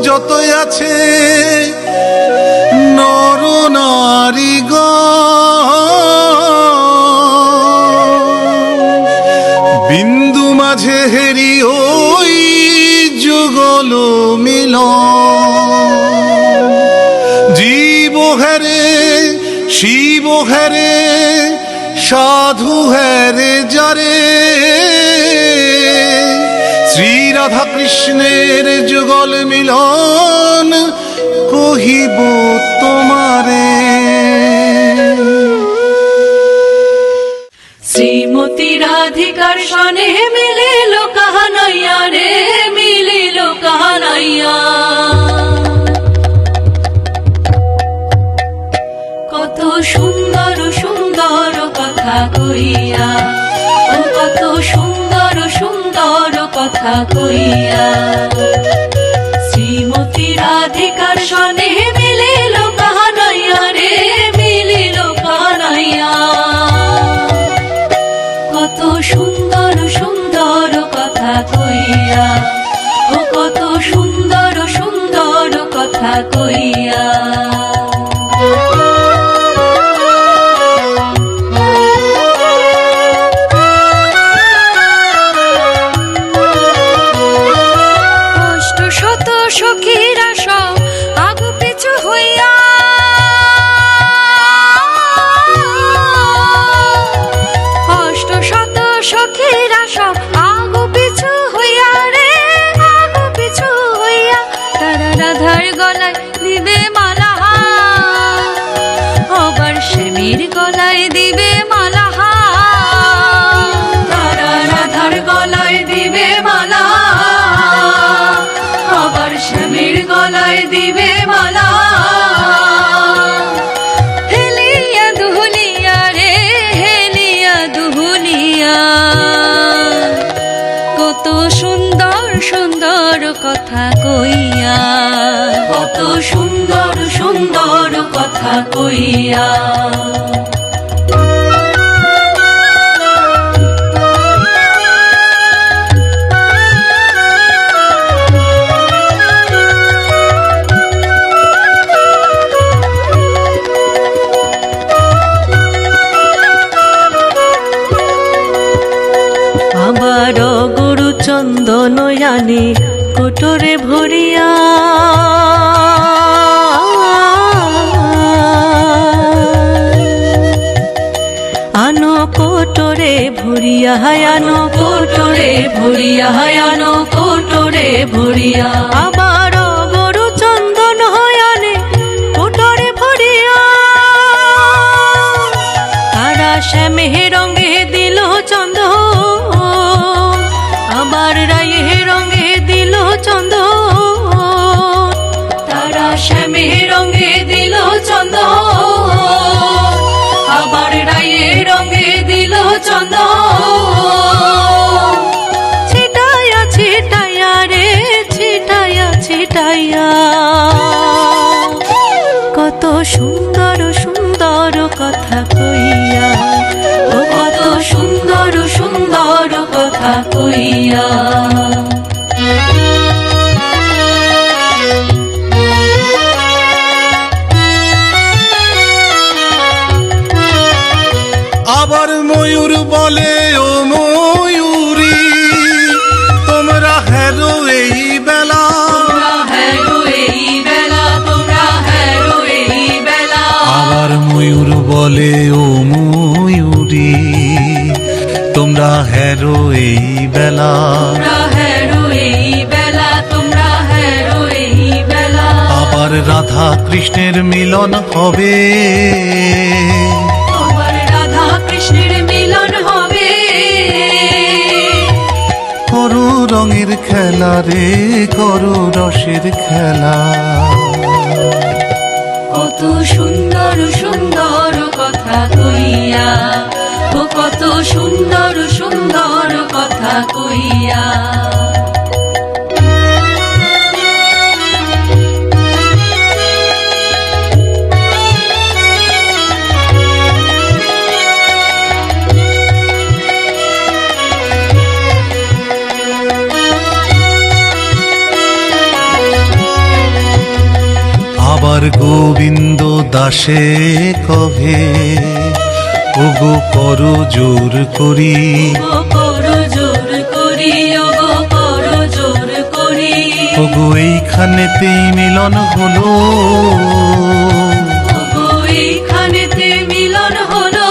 যতই আছে নর নারী বিন্দু মাঝে হেরি ওই যুগল মিল জীব হেরে শিব হেরে সাধু হেরে যারে শ্রী রাধা কৃষ্ণের যুগল মিলন কহিব তোমারে। শ্রীমতী রাধিকার সনে মিলিল কাহানাইয়া রে, মিলিল কাহানাইয়া। কত সুন্দর সুন্দর কথা কইয়া, ও কত সুন্দর সুন্দর কথা কইয়া। শ্রীমতী রাধিকার সনে মিলিল কাহানাইয়া রে, মিলিল কাহানাইয়া। কত সুন্দর সুন্দর কথা কইয়া, ও কত সুন্দর সুন্দর কথা কইয়া। সখীরা সব আগু পিছু হইয়া, অষ্ট শত সখীরা সব আগু পিছু হইয়া রে, আগু পিছু হইয়া। তারা রাধার গলায় দিবে মালা, আবার শ্যামীর গলায় দিবে মালা। তারা রাধার গলায় দিবে মালা, শ্যামীর গলায় দিবে মালা। হেলিয়া দুহুলিয়া রে, হেলিয়া দুহুলিয়া। কত সুন্দর সুন্দর কথা কইয়া, কত সুন্দর সুন্দর কথা কইয়া। আবার গরু চন্দন আনে কোটরে ভরিয়া, আনো কোটরে ভরিয়া, আনো কোটরে ভরিয়া, আনো কোটরে ভরিয়া। আবার গরু চন্দন আনে কোটরে ভরিয়া, তারা শ্যামে রঙে দিল চন্দন, আবার রায়ে রঙে দিল চন্দন। তারা শ্যামে রঙে দিল চন্দন, আবার রায়ে রঙে দিল চন্দন। ছিটাইয়া ছিটাইয়া রে, ছিটাইয়া ছিটাইয়া। কত সুন্দর সুন্দর কথা কইয়া, ও কত সুন্দর সুন্দর কথা কইয়া। আবার ময়ূর বলে ও ময়ূরী, তোমরা হেরো এই বেলা, হেরো এই বেলা, তোমরা হেরো এই বেলা। আবার ময়ূর বলে ও ময়ূরী, তোমরা হেরো এই বেলা, হেরো এই বেলা, তোমরা হেরো এই বেলা। আবার রাধা কৃষ্ণের মিলন হবে, আবার রাধা কৃষ্ণের মিলন হবে। করুর রঙের খেলা রে করো রসের খেলা। কত সুন্দর সুন্দর কথা কইয়া, ও কত সুন্দর সুন্দর কথা কইয়া। আবার গোবিন্দ দাসে কহে ওগো করো জোর করি, ও করো জোর করি, ও করো জোর করি। ওগো এইখানেতেই মিলন হলো, ওগো এইখানেতে মিলন হলো।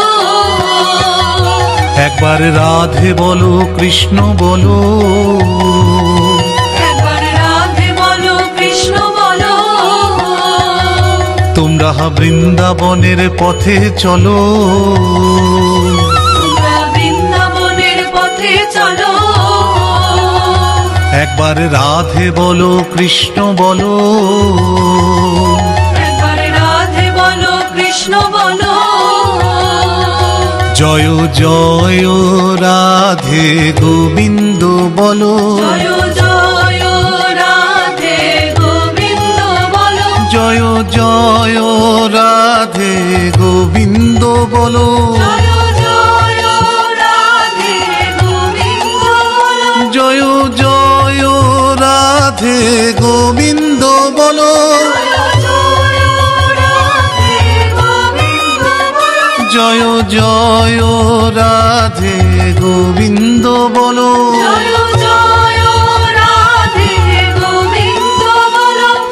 একবার রাধে বলো কৃষ্ণ বলো, একবার রাধে বলো কৃষ্ণ বলো। তোমরা বৃন্দাবনের পথে চলো, তোমরা বৃন্দাবনের পথে চলো। একবার রাধে বলো কৃষ্ণ বলো, একবার রাধে বলো কৃষ্ণ বলো। জয় জয় রাধে গোবিন্দ বলো, জয় জয় রাধে গোবিন্দ বলো। জয় জয় রাধে গোবিন্দ বলো, জয় জয় রাধে গোবিন্দ বলো। জয় জয় রাধে গোবিন্দ বলো, জয় জয় রাধে গোবিন্দ বলো। জয় জয় রাধে গোবিন্দ বলো।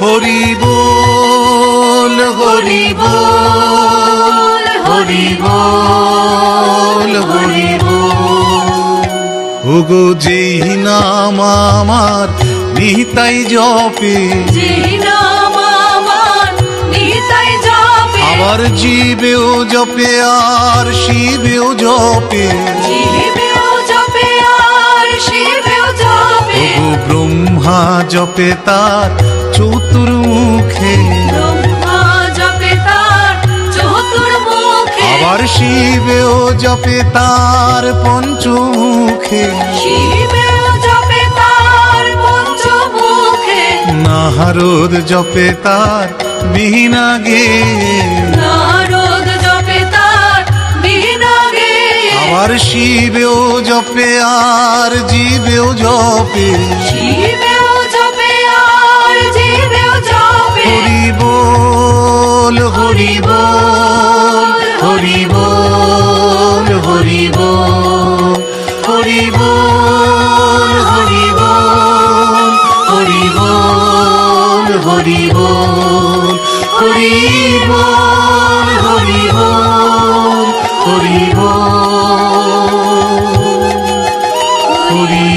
হরি বল হরি বল হরি বল হরি বল। ওগো যেই নাম আমার নিতাই জপে, যেই নাম আমার নিতাই জপে। আবার জীবেও জপে আর শিবেও জপে, জীবেও জপে আর শিবেও জপে। ওগো ব্রহ্মা জপে তার চতুর্মুখে, ব্রহ্মা জপে তার চতুর্মুখে। আবার শিবেও জপে তার পঞ্চমুখে, শিবেও জপে তার পঞ্চমুখে। নারদ জপে তার বীণা গে, নারদ জপে তার বীণা গে। আবার শিবেও জপে আর জীবেও জপে, শিবেও জপে আর জীবেও জপে। হরি বল হরি বল হরি বল হরি বল হরি বল হরি বল হরি বল হরি বল হরি বল হরি বল হরি বল হরি